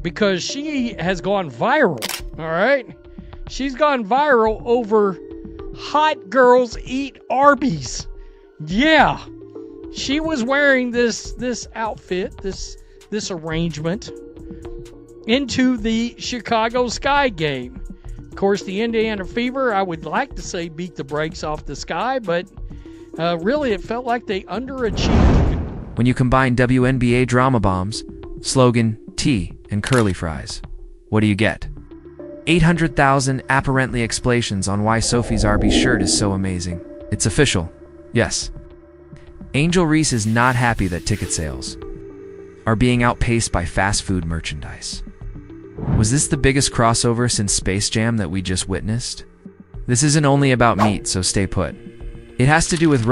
because she has gone viral, all right? She's gone viral over hot girls eat Arby's. Yeah. She was wearing this outfit, this arrangement into the Chicago Sky game. Of course, the Indiana Fever, I would like to say beat the brakes off the Sky, but really it felt like they underachieved. When you combine WNBA drama bombs, slogan, tea, and curly fries, what do you get? 800,000 apparently explanations on why Sophie's Arby shirt is so amazing. It's official. Yes. Angel Reese is not happy that ticket sales are being outpaced by fast food merchandise. Was this the biggest crossover since Space Jam that we just witnessed? This isn't only about meat, so stay put. It has to do with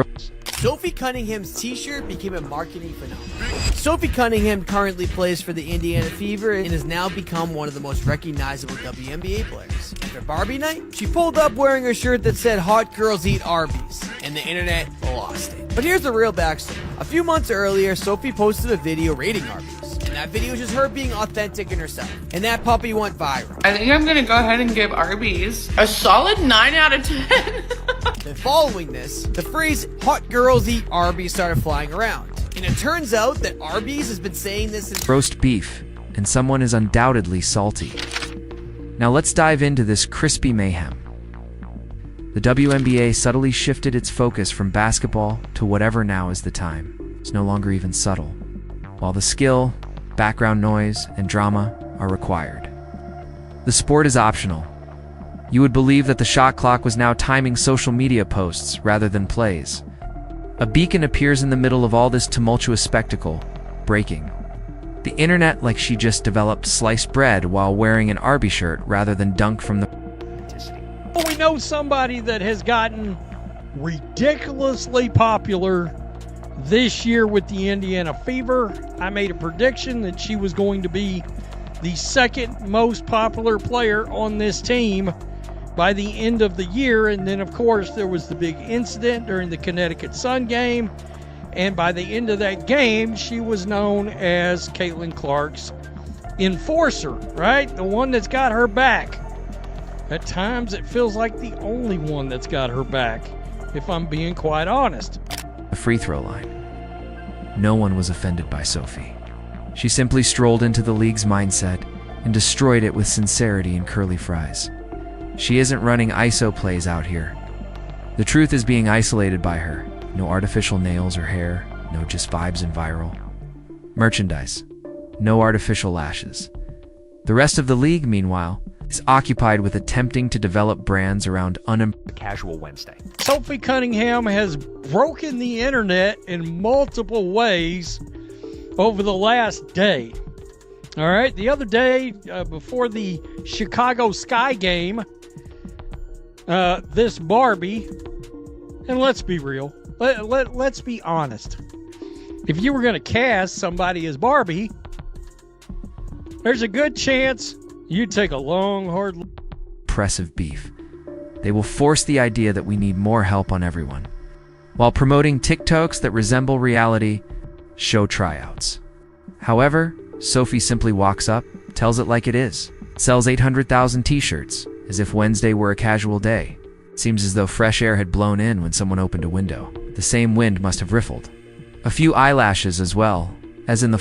Sophie Cunningham's t-shirt became a marketing phenomenon. Sophie Cunningham currently plays for the Indiana Fever and has now become one of the most recognizable WNBA players. After Barbie night, she pulled up wearing a shirt that said "Hot Girls Eat Arby's," and the internet lost it. But here's the real backstory. A few months earlier, Sophie posted a video rating Arby's, and that video was just her being authentic in herself, and that puppy went viral. I think I'm gonna go ahead and give Arby's a solid 9 out of 10. Then following this, the phrase "Hot Girls Eat Arby's" started flying around. And it turns out that Arby's has been saying this since roast beef, and someone is undoubtedly salty. Now let's dive into this crispy mayhem. The WNBA subtly shifted its focus from basketball to whatever now is the time. It's no longer even subtle. While the skill, background noise, and drama are required, the sport is optional. You would believe that the shot clock was now timing social media posts rather than plays. A beacon appears in the middle of all this tumultuous spectacle, breaking the internet like she just developed sliced bread while wearing an Arby shirt rather than dunked from the... Well, we know somebody that has gotten ridiculously popular this year with the Indiana Fever. I made a prediction that she was going to be the second most popular player on this team by the end of the year. And then, of course, there was the big incident during the Connecticut Sun game. And by the end of that game, she was known as Caitlin Clark's enforcer, right? The one that's got her back. At times, it feels like the only one that's got her back, if I'm being quite honest. The free throw line. No one was offended by Sophie. She simply strolled into the league's mindset and destroyed it with sincerity and curly fries. She isn't running ISO plays out here. The truth is being isolated by her. No artificial nails or hair, no just vibes and viral. Merchandise. No artificial lashes. The rest of the league, meanwhile, is occupied with attempting to develop brands around Casual Wednesday. Sophie Cunningham has broken the internet in multiple ways over the last day. All right, the other day, before the Chicago Sky game, this Barbie, and let's be real, let's be honest. If you were going to cast somebody as Barbie, there's a good chance you'd take a long, hard look. Impressive beef. They will force the idea that we need more help on everyone, while promoting TikToks that resemble reality show tryouts. However, Sophie simply walks up, tells it like it is, sells 800,000 t-shirts, as if Wednesday were a casual day. It seems as though fresh air had blown in when someone opened a window. The same wind must have riffled. A few eyelashes as well, as in the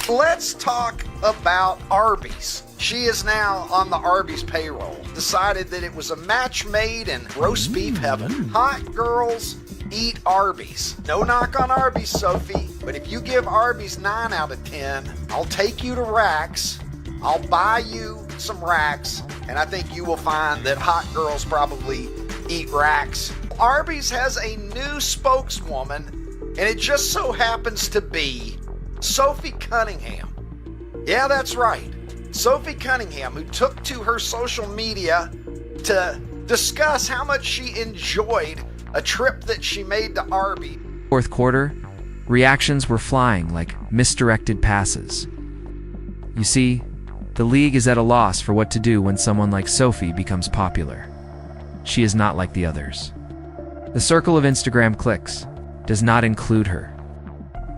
Let's talk about Arby's. She is now on the Arby's payroll. Decided that it was a match made in roast beef heaven. Hot girls eat Arby's. No knock on Arby's, Sophie, but if you give Arby's 9 out of 10, I'll take you to Racks. I'll buy you some Racks, and I think you will find that hot girls probably eat Racks. Arby's has a new spokeswoman, and it just so happens to be Sophie Cunningham. Yeah, that's right. Sophie Cunningham, who took to her social media to discuss how much she enjoyed a trip that she made to Arby. Fourth quarter, reactions were flying like misdirected passes. You see, the league is at a loss for what to do when someone like Sophie becomes popular. She is not like the others. The circle of Instagram clicks does not include her.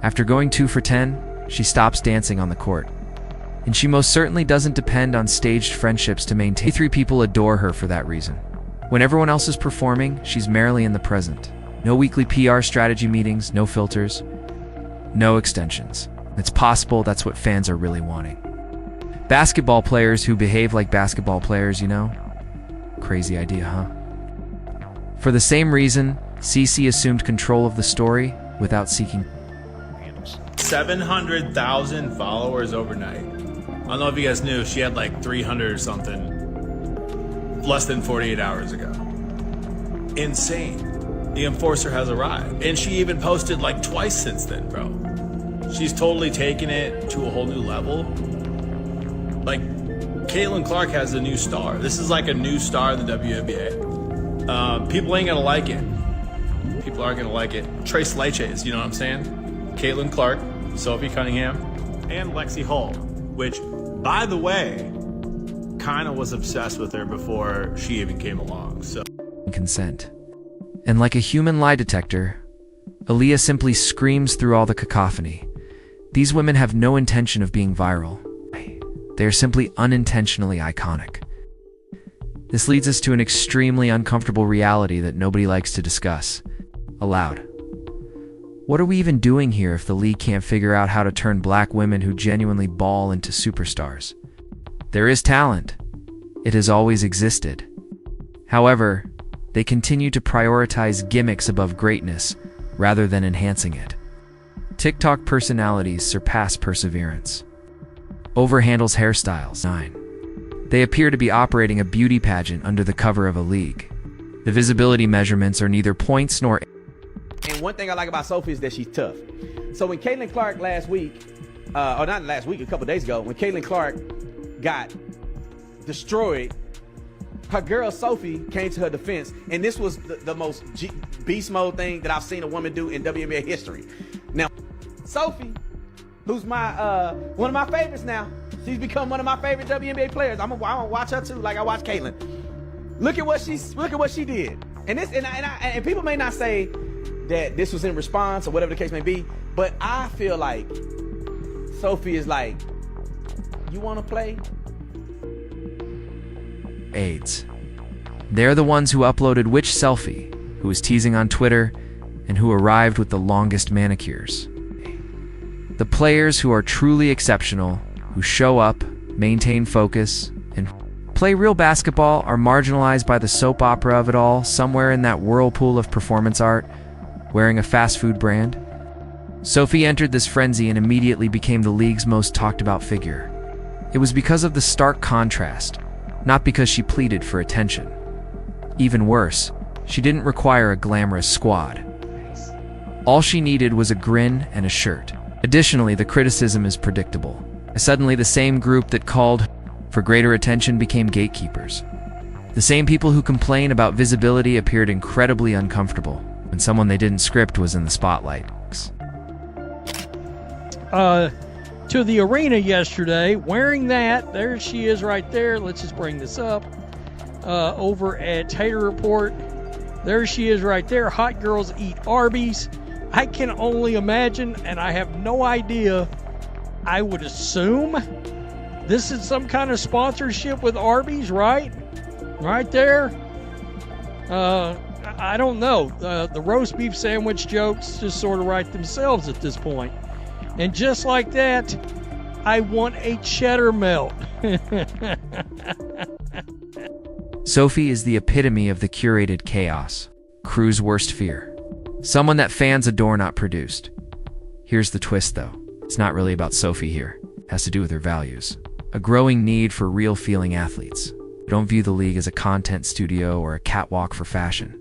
After going 2 for 10, she stops dancing on the court. And she most certainly doesn't depend on staged friendships to maintain. 3 people adore her for that reason. When everyone else is performing, she's merely in the present. No weekly PR strategy meetings, no filters, no extensions. It's possible that's what fans are really wanting. Basketball players who behave like basketball players, you know? Crazy idea, huh? For the same reason, Cece assumed control of the story without seeking. 700,000 followers overnight. I don't know if you guys knew, she had like 300 or something less than 48 hours ago. Insane. The enforcer has arrived. And she even posted like twice since then, bro. She's totally taken it to a whole new level. Like, Caitlin Clark has a new star. This is like a new star in the WNBA. People ain't gonna like it. People aren't gonna like it. Trace Leches, you know what I'm saying? Caitlin Clark, Sophie Cunningham, and Lexi Hull, which, by the way, kind of was obsessed with her before she even came along. So Consent. And like a human lie detector, Aaliyah simply screams through all the cacophony. These women have no intention of being viral. They are simply unintentionally iconic. This leads us to an extremely uncomfortable reality that nobody likes to discuss aloud. What are we even doing here if the league can't figure out how to turn black women who genuinely ball into superstars? There is talent. It has always existed. However, they continue to prioritize gimmicks above greatness rather than enhancing it. TikTok personalities surpass perseverance. Overhandles hairstyles. 9. They appear to be operating a beauty pageant under the cover of a league. The visibility measurements are neither points nor. And one thing I like about Sophie is that she's tough. So when Caitlin Clark last week, or not last week, a couple days ago, when Caitlin Clark got destroyed, her girl Sophie came to her defense, and this was the most beast mode thing that I've seen a woman do in WNBA history. Now, Sophie, who's my one of my favorites now, she's become one of my favorite WNBA players. I'm gonna watch her too, like I watch Caitlin. Look at what she did, and people may not say that this was in response or whatever the case may be, but I feel like Sophie is like, you want to play? AIDS. They're the ones who uploaded which selfie, who was teasing on Twitter, and who arrived with the longest manicures. The players who are truly exceptional, who show up, maintain focus, and play real basketball are marginalized by the soap opera of it all, somewhere in that whirlpool of performance art, wearing a fast food brand. Sophie entered this frenzy and immediately became the league's most talked about figure. It was because of the stark contrast, not because she pleaded for attention. Even worse, she didn't require a glamorous squad. All she needed was a grin and a shirt. Additionally, the criticism is predictable. Suddenly, the same group that called for greater attention became gatekeepers. The same people who complain about visibility appeared incredibly uncomfortable when someone they didn't script was in the spotlight. To the arena yesterday, wearing that. There she is right there. Let's just bring this up. Over at Tater Report. There she is right there. Hot girls eat Arby's. I can only imagine, and I have no idea. I would assume this is some kind of sponsorship with Arby's, right? Right there. I don't know. The roast beef sandwich jokes just sort of write themselves at this point. And just like that, I want a cheddar melt. Sophie is the epitome of the curated chaos, crew's worst fear. Someone that fans adore, not produced. Here's the twist, though. It's not really about Sophie here. It has to do with her values. A growing need for real-feeling athletes who don't view the league as a content studio or a catwalk for fashion.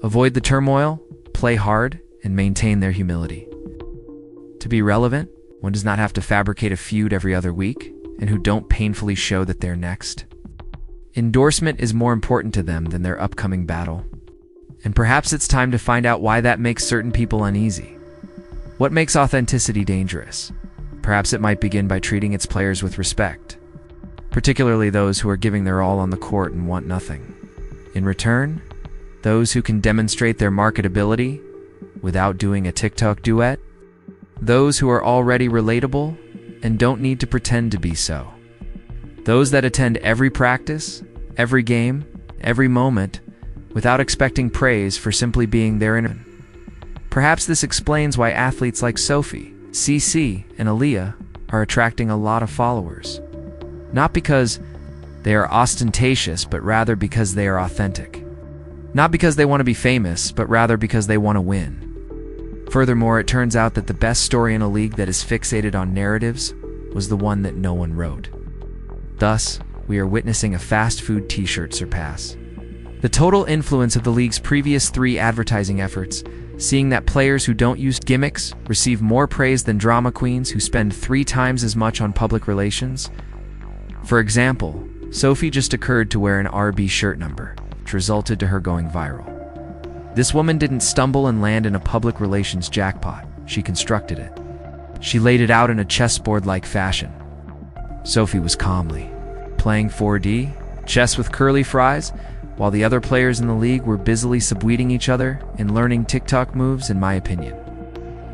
Avoid the turmoil, play hard, and maintain their humility. To be relevant, one does not have to fabricate a feud every other week, and who don't painfully show that they're next. Endorsement is more important to them than their upcoming battle. And perhaps it's time to find out why that makes certain people uneasy. What makes authenticity dangerous? Perhaps it might begin by treating its players with respect, particularly those who are giving their all on the court and want nothing. In return, those who can demonstrate their marketability without doing a TikTok duet, those who are already relatable and don't need to pretend to be so. Those that attend every practice, every game, every moment, without expecting praise for simply being there in it. Perhaps this explains why athletes like Sophie, CC, and Aaliyah are attracting a lot of followers. Not because they are ostentatious, but rather because they are authentic. Not because they want to be famous, but rather because they want to win. Furthermore, it turns out that the best story in a league that is fixated on narratives was the one that no one wrote. Thus, we are witnessing a fast food t-shirt surpass the total influence of the league's previous 3 advertising efforts, seeing that players who don't use gimmicks receive more praise than drama queens who spend 3 times as much on public relations. For example, Sophie just occurred to wear an Arby shirt number, which resulted to her going viral. This woman didn't stumble and land in a public relations jackpot. She constructed it. She laid it out in a chessboard-like fashion. Sophie was calmly playing 4D, chess with curly fries, while the other players in the league were busily subweeting each other and learning TikTok moves, in my opinion.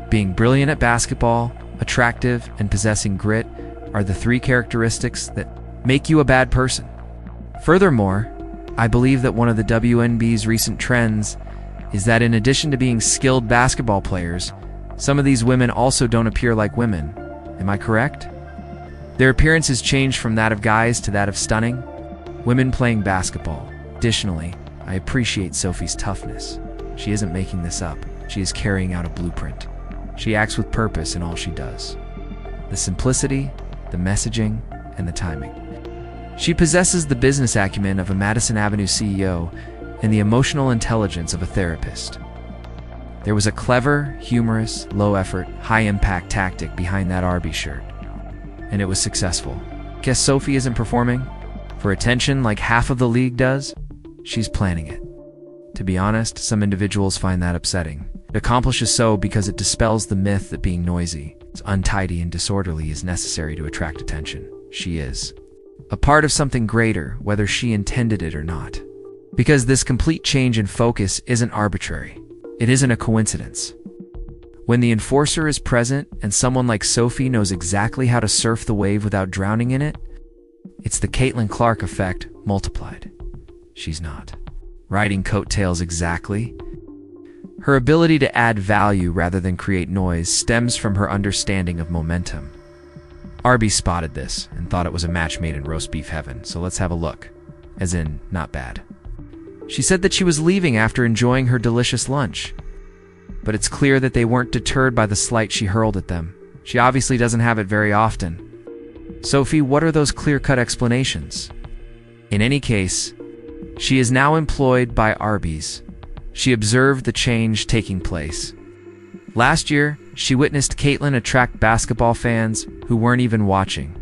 Being brilliant at basketball, attractive, and possessing grit are the 3 characteristics that make you a bad person. Furthermore, I believe that one of the WNBA's recent trends is that in addition to being skilled basketball players, some of these women also don't appear like women. Am I correct? Their appearance has changed from that of guys to that of stunning women playing basketball. Additionally, I appreciate Sophie's toughness. She isn't making this up. She is carrying out a blueprint. She acts with purpose in all she does. The simplicity, the messaging, and the timing. She possesses the business acumen of a Madison Avenue CEO and the emotional intelligence of a therapist. There was a clever, humorous, low-effort, high-impact tactic behind that Arby shirt, and it was successful. Guess Sophie isn't performing for attention like half of the league does? She's planning it. To be honest, some individuals find that upsetting. It accomplishes so because it dispels the myth that being noisy, untidy, and disorderly is necessary to attract attention. She is a part of something greater, whether she intended it or not. Because this complete change in focus isn't arbitrary. It isn't a coincidence. When the enforcer is present and someone like Sophie knows exactly how to surf the wave without drowning in it, it's the Caitlin Clark effect multiplied. She's not riding coattails exactly. Her ability to add value rather than create noise stems from her understanding of momentum. Arby spotted this and thought it was a match made in roast beef heaven, so let's have a look. As in, not bad. She said that she was leaving after enjoying her delicious lunch. But it's clear that they weren't deterred by the slight she hurled at them. She obviously doesn't have it very often. Sophie, what are those clear-cut explanations? In any case, she is now employed by Arby's. She observed the change taking place. Last year, she witnessed Caitlin attract basketball fans who weren't even watching.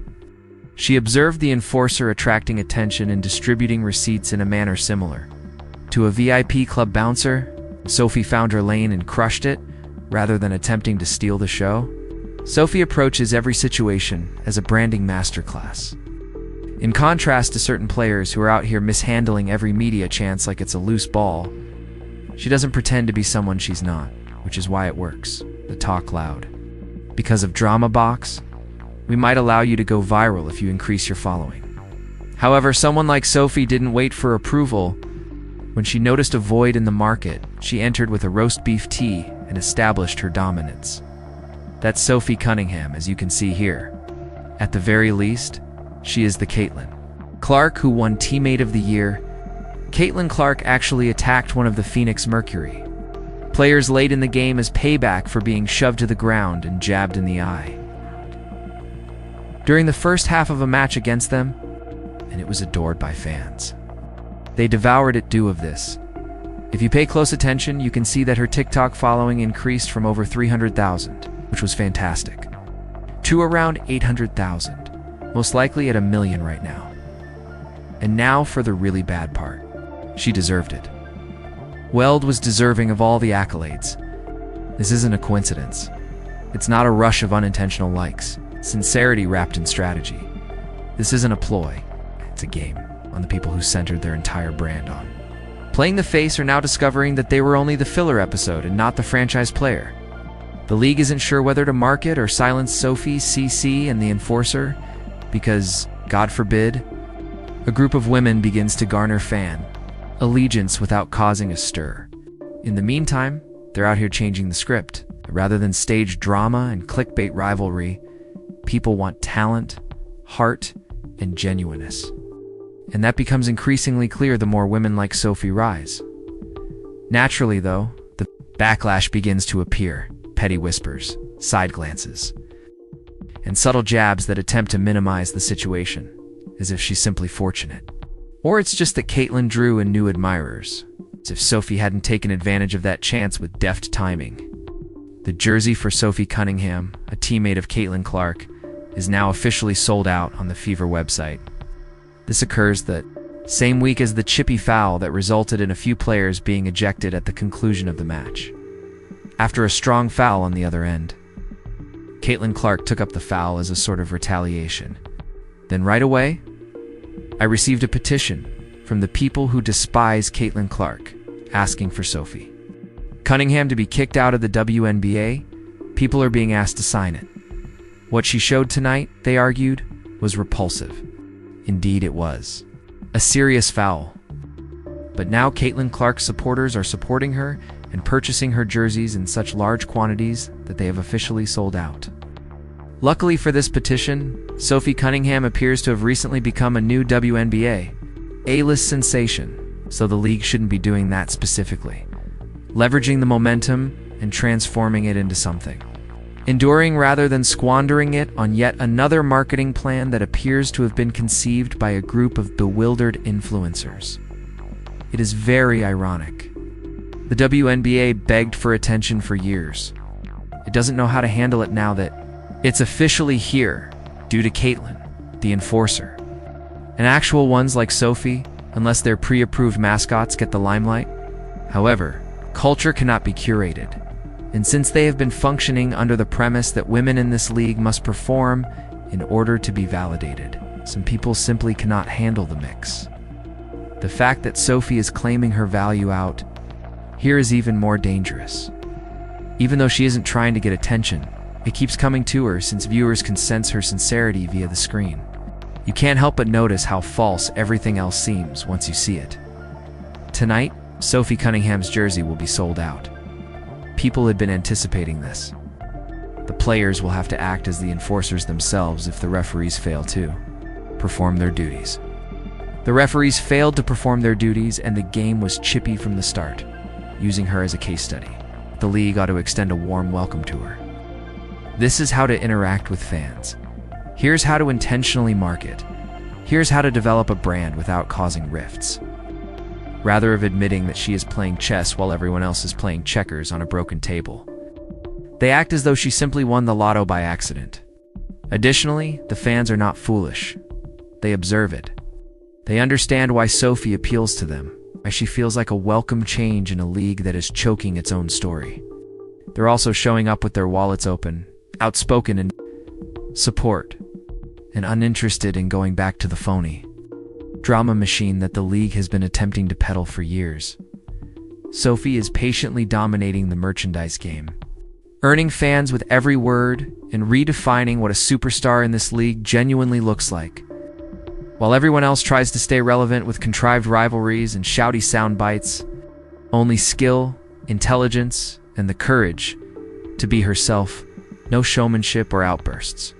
She observed the enforcer attracting attention and distributing receipts in a manner similar. To a VIP club bouncer, Sophie found her lane and crushed it, rather than attempting to steal the show. Sophie approaches every situation as a branding masterclass. In contrast to certain players who are out here mishandling every media chance like it's a loose ball, she doesn't pretend to be someone she's not, which is why it works. The talk loud. Because of Drama Box, we might allow you to go viral if you increase your following. However, someone like Sophie didn't wait for approval. When she noticed a void in the market, she entered with a roast beef tea and established her dominance. That's Sophie Cunningham, as you can see here. At the very least, she is the Caitlin Clark who won Teammate of the Year. Caitlin Clark actually attacked one of the Phoenix Mercury players late in the game as payback for being shoved to the ground and jabbed in the eye. During the first half of a match against them, and it was adored by fans. They devoured it due of this. If you pay close attention, you can see that her TikTok following increased from over 300,000, which was fantastic, to around 800,000, most likely at 1 million right now. And now for the really bad part. She deserved it. Weld was deserving of all the accolades. This isn't a coincidence. It's not a rush of unintentional likes. Sincerity wrapped in strategy. This isn't a ploy. It's a game on the people who centered their entire brand on. Playing the face are now discovering that they were only the filler episode and not the franchise player. The league isn't sure whether to market or silence Sophie, CC, and the enforcer because, God forbid, a group of women begins to garner fan allegiance without causing a stir. In the meantime, they're out here changing the script. Rather than stage drama and clickbait rivalry, people want talent, heart, and genuineness. And that becomes increasingly clear the more women like Sophie rise. Naturally, though, the backlash begins to appear. Petty whispers, side glances, and subtle jabs that attempt to minimize the situation, as if she's simply fortunate. Or it's just that Caitlin drew in new admirers, as if Sophie hadn't taken advantage of that chance with deft timing. The jersey for Sophie Cunningham, a teammate of Caitlin Clark, is now officially sold out on the Fever website. This occurs the same week as the chippy foul that resulted in a few players being ejected at the conclusion of the match. After a strong foul on the other end, Caitlin Clark took up the foul as a sort of retaliation. Then right away, I received a petition from the people who despise Caitlin Clark, asking for Sophie Cunningham to be kicked out of the WNBA. People are being asked to sign it. What she showed tonight, they argued, was repulsive. Indeed it was. A serious foul. But now Caitlin Clark's supporters are supporting her and purchasing her jerseys in such large quantities that they have officially sold out. Luckily for this petition, Sophie Cunningham appears to have recently become a new WNBA A-list sensation, so the league shouldn't be doing that specifically. Leveraging the momentum and transforming it into something. Enduring rather than squandering it on yet another marketing plan that appears to have been conceived by a group of bewildered influencers. It is very ironic. The WNBA begged for attention for years. It doesn't know how to handle it now that it's officially here, due to Caitlin, the enforcer. And actual ones like Sophie, unless their pre-approved mascots get the limelight. However, culture cannot be curated. And since they have been functioning under the premise that women in this league must perform in order to be validated, some people simply cannot handle the mix. The fact that Sophie is claiming her value out here is even more dangerous. Even though she isn't trying to get attention, it keeps coming to her since viewers can sense her sincerity via the screen. You can't help but notice how false everything else seems once you see it. Tonight, Sophie Cunningham's jersey will be sold out. People had been anticipating this. The players will have to act as the enforcers themselves if the referees fail to perform their duties. The referees failed to perform their duties and the game was chippy from the start, using her as a case study. The league ought to extend a warm welcome to her. This is how to interact with fans. Here's how to intentionally market. Here's how to develop a brand without causing rifts. Rather of admitting that she is playing chess while everyone else is playing checkers on a broken table. They act as though she simply won the lotto by accident. Additionally, the fans are not foolish. They observe it. They understand why Sophie appeals to them, why she feels like a welcome change in a league that is choking its own story. They're also showing up with their wallets open, outspoken in support, and uninterested in going back to the phony drama machine that the league has been attempting to peddle for years. Sophie is patiently dominating the merchandise game, earning fans with every word and redefining what a superstar in this league genuinely looks like. While everyone else tries to stay relevant with contrived rivalries and shouty sound bites, only skill, intelligence, and the courage to be herself, no showmanship or outbursts.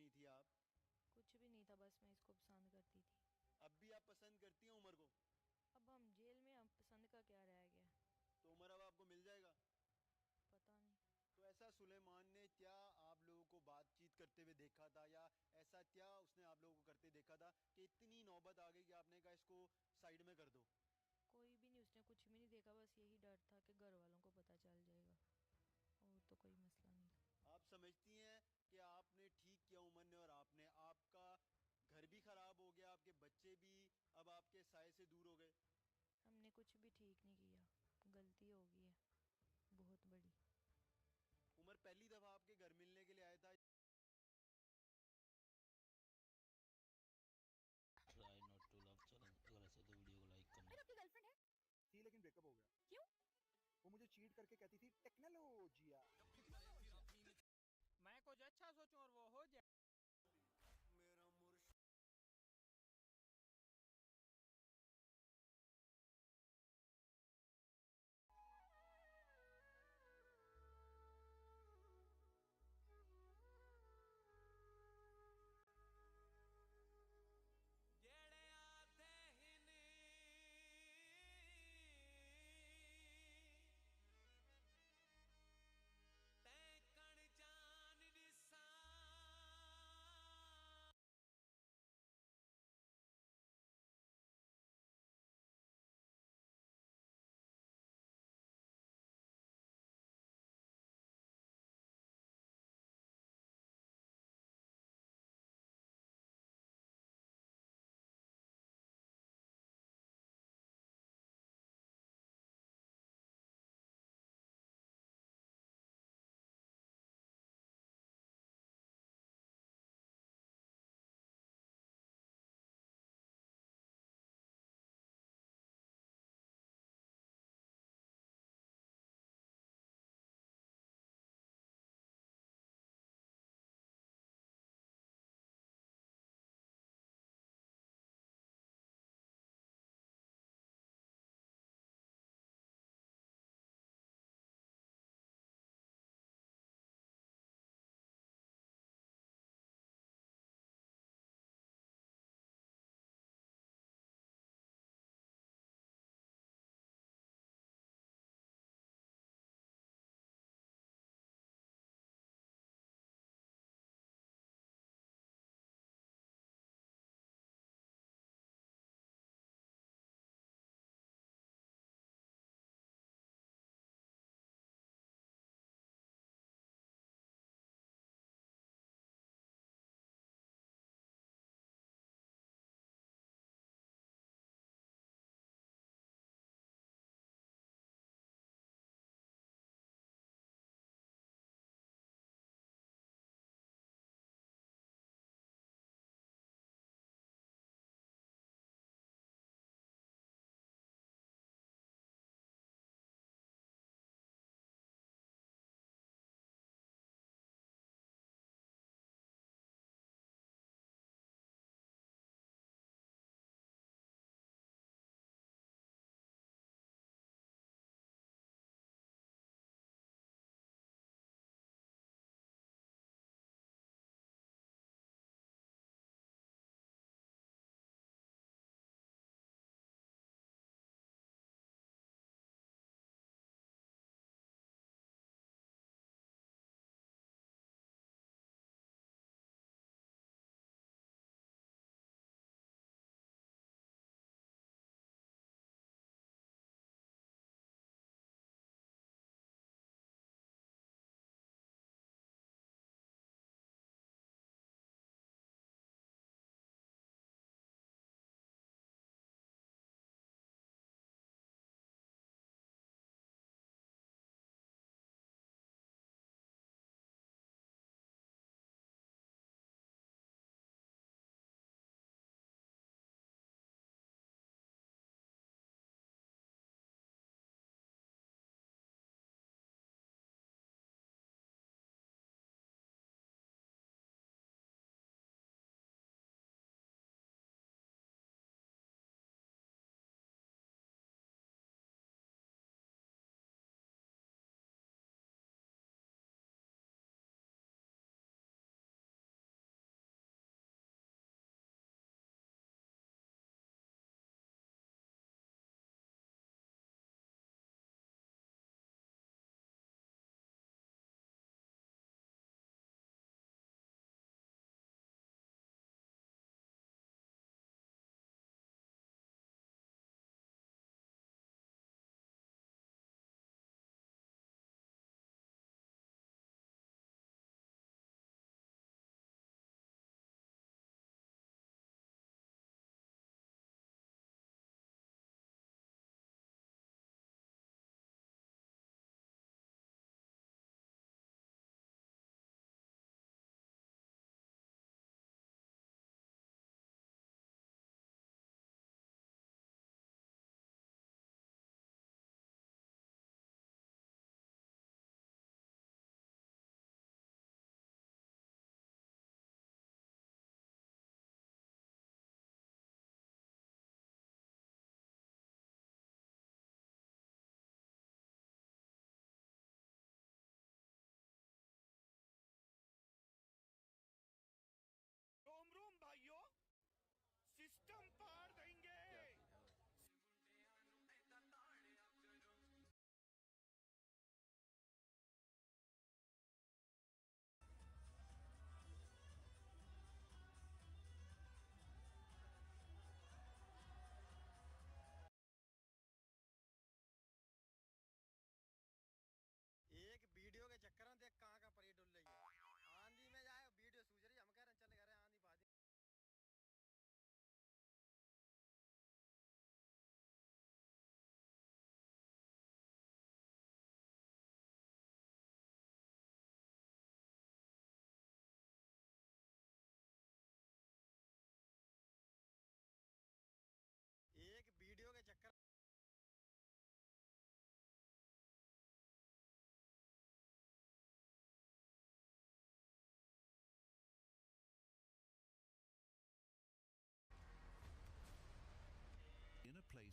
नहीं थी आप? कुछ भी नहीं था, बस मैं इसको पसंद करती थी। अब भी आप पसंद करती हैं उमर को? अब हम जेल में, हम पसंद का क्या रह गया? तो उमर अब आपको मिल जाएगा? पता नहीं। तो ऐसा सुलेमान ने क्या आप लोगों को बातचीत करते हुए देखा था, या ऐसा क्या उसने आप लोगों को करते देखा था कि इतनी नौबत आ गई कि आपने कहा इसको साइड में कर दो? कोई भी नहीं, उसने कुछ भी नहीं देखा, बस यही डर था कि घर वालों को पता चल जाएगा, और तो कोई मसला नहीं था। आप समझती हैं कि आपने ठीक किया उमर ने, और आपका घर भी खराब हो गया, आपके बच्चे भी अब आपके साए से दूर हो गए? हमने कुछ भी ठीक नहीं किया, गलती हो गई है बहुत बड़ी। उमर पहली दफा आपके घर मिलने के लिए आया था? Try not to love challenge, अगर ऐसे तो वीडियो को लाइक करना। आपकी गर्लफ्रेंड है? थी लेकिन ब्रेकअप हो गया। क्यों? वो मुझे चीट करके कहती थी टेक्नोलॉजिया। मैं कुछ अच्छा सोचूं और वो हो जाए। मेरा मुर्श तै कण जान दिसा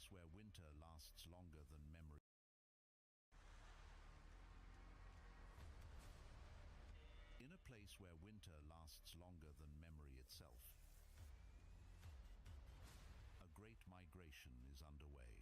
place where winter lasts longer than memory. In a place where winter lasts longer than memory itself, a great migration is underway.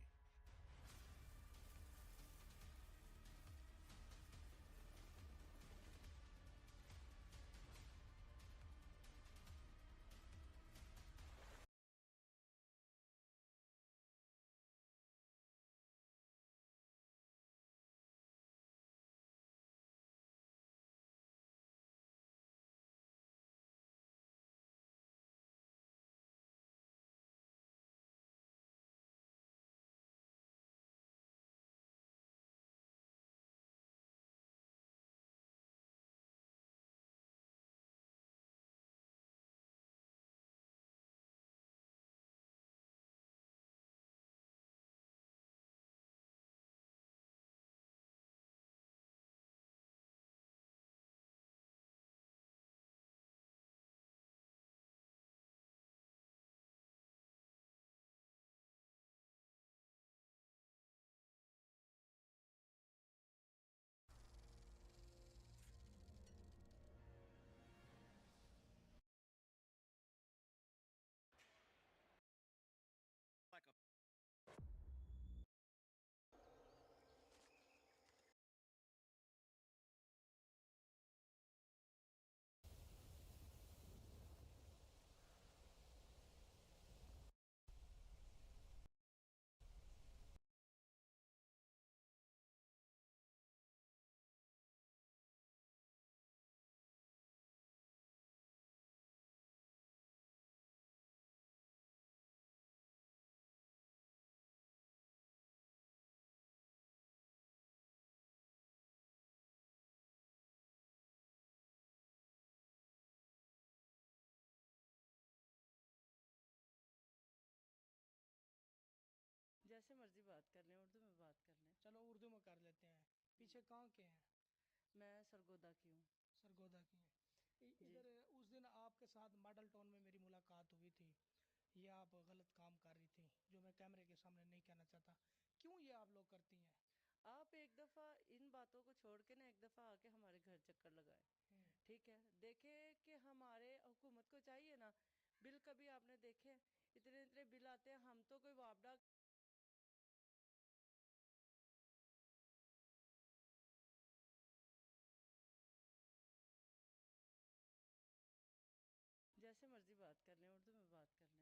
जैसे मर्जी बात कर लें, उर्दू में बात कर लें। चलो उर्दू में कर लेते हैं। पीछे कहाँ के हैं? मैं सरगोदा की हूँ। सरगोदा की हैं। इधर उस दिन आपके साथ मॉडल टाउन में मेरी मुलाकात हुई थी। ये आप गलत काम कर रही थी, जो मैं कैमरे के सामने नहीं कहना चाहता। क्यों ये आप लोग करती हैं? आप एक दफ़ा इन बातों को छोड़ के ना एक दफ़ा आके हमारे घर चक्कर लगाए, ठीक है? देखे कि हमारे हुकूमत को चाहिए ना, बिल कभी आपने देखे? इतने इतने बिल आते हैं, हम तो कोई वापडा जैसे मर्जी बात कर लें, उर्दू में बात कर लें।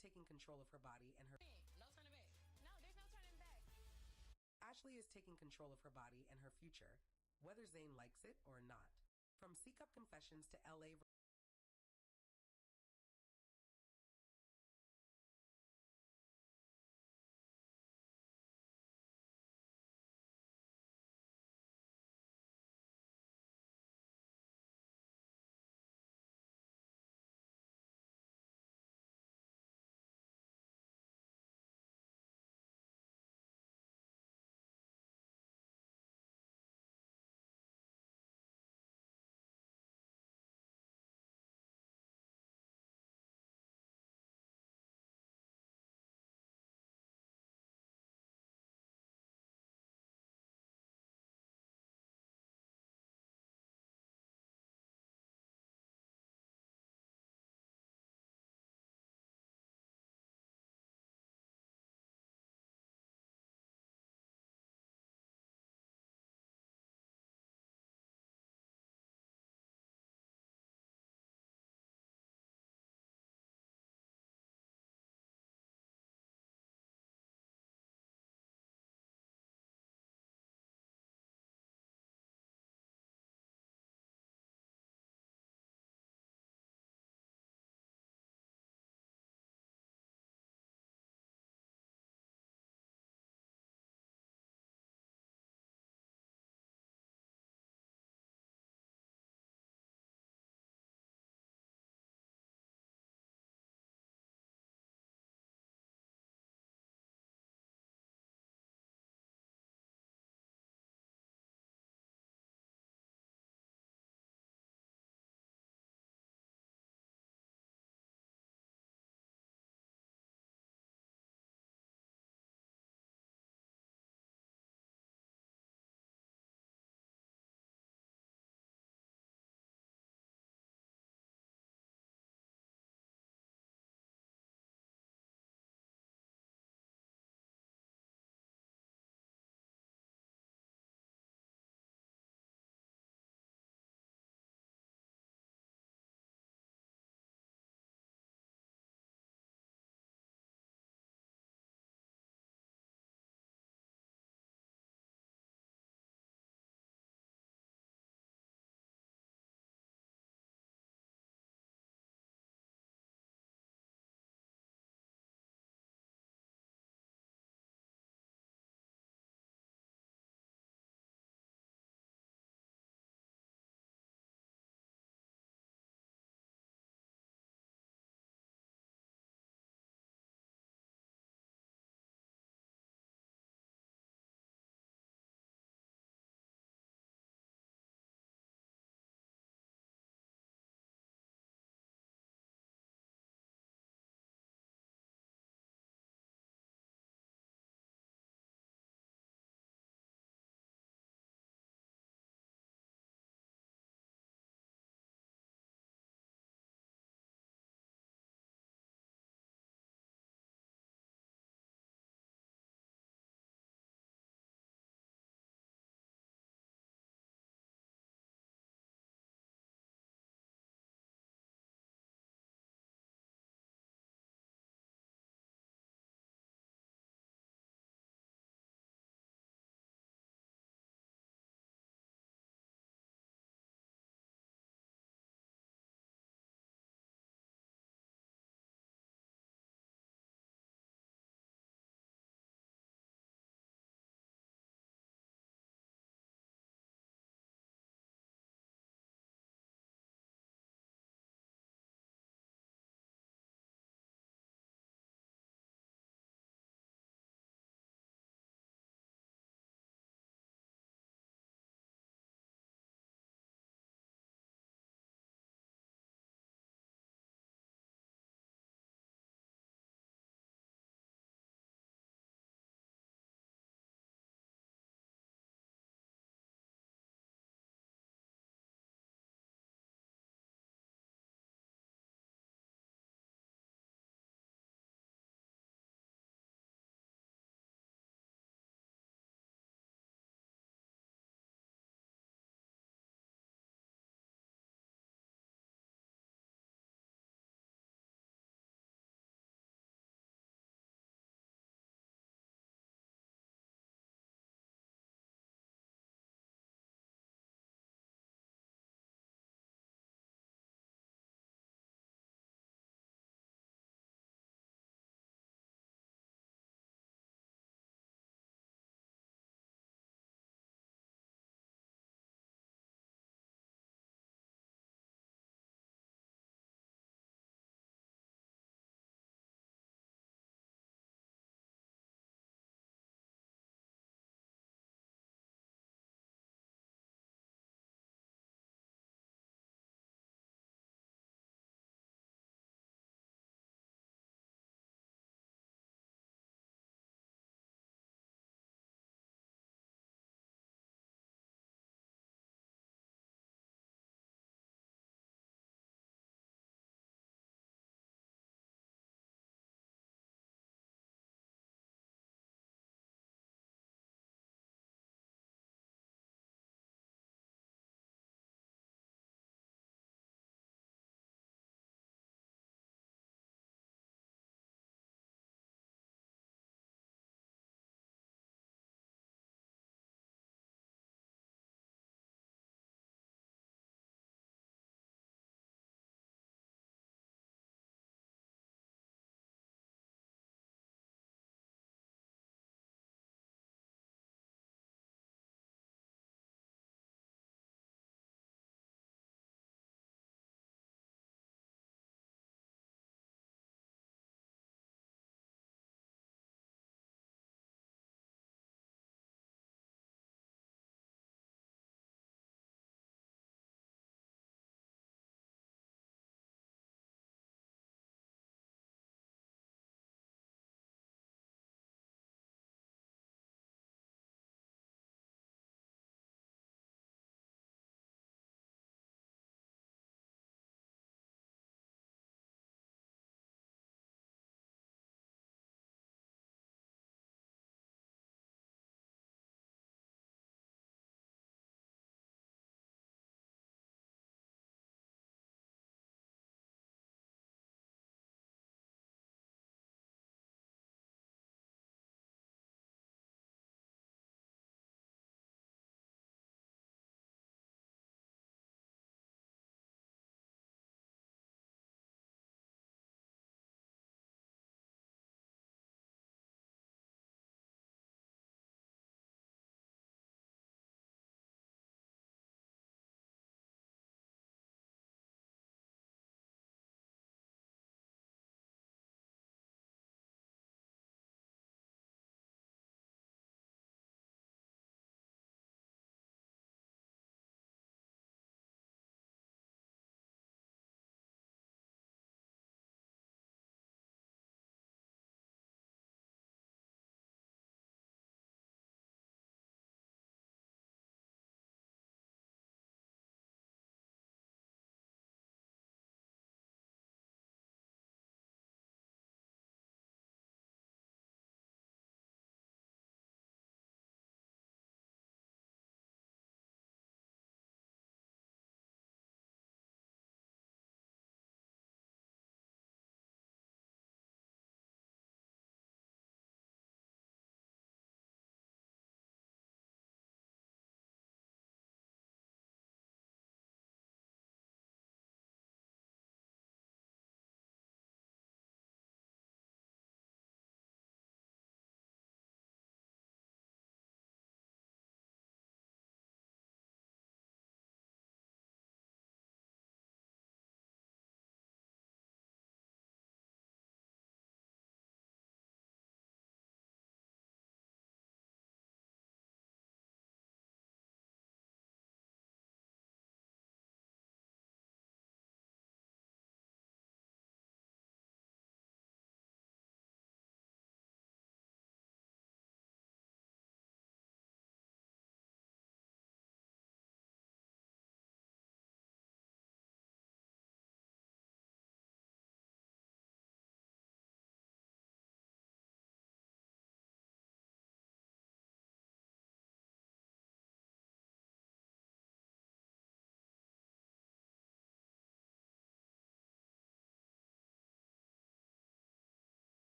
taking control of her body and her No turning back. No, there's no turning back. Ashley is taking control of her body and her future, whether Zayn likes it or not. From Seek Up Confessions to LA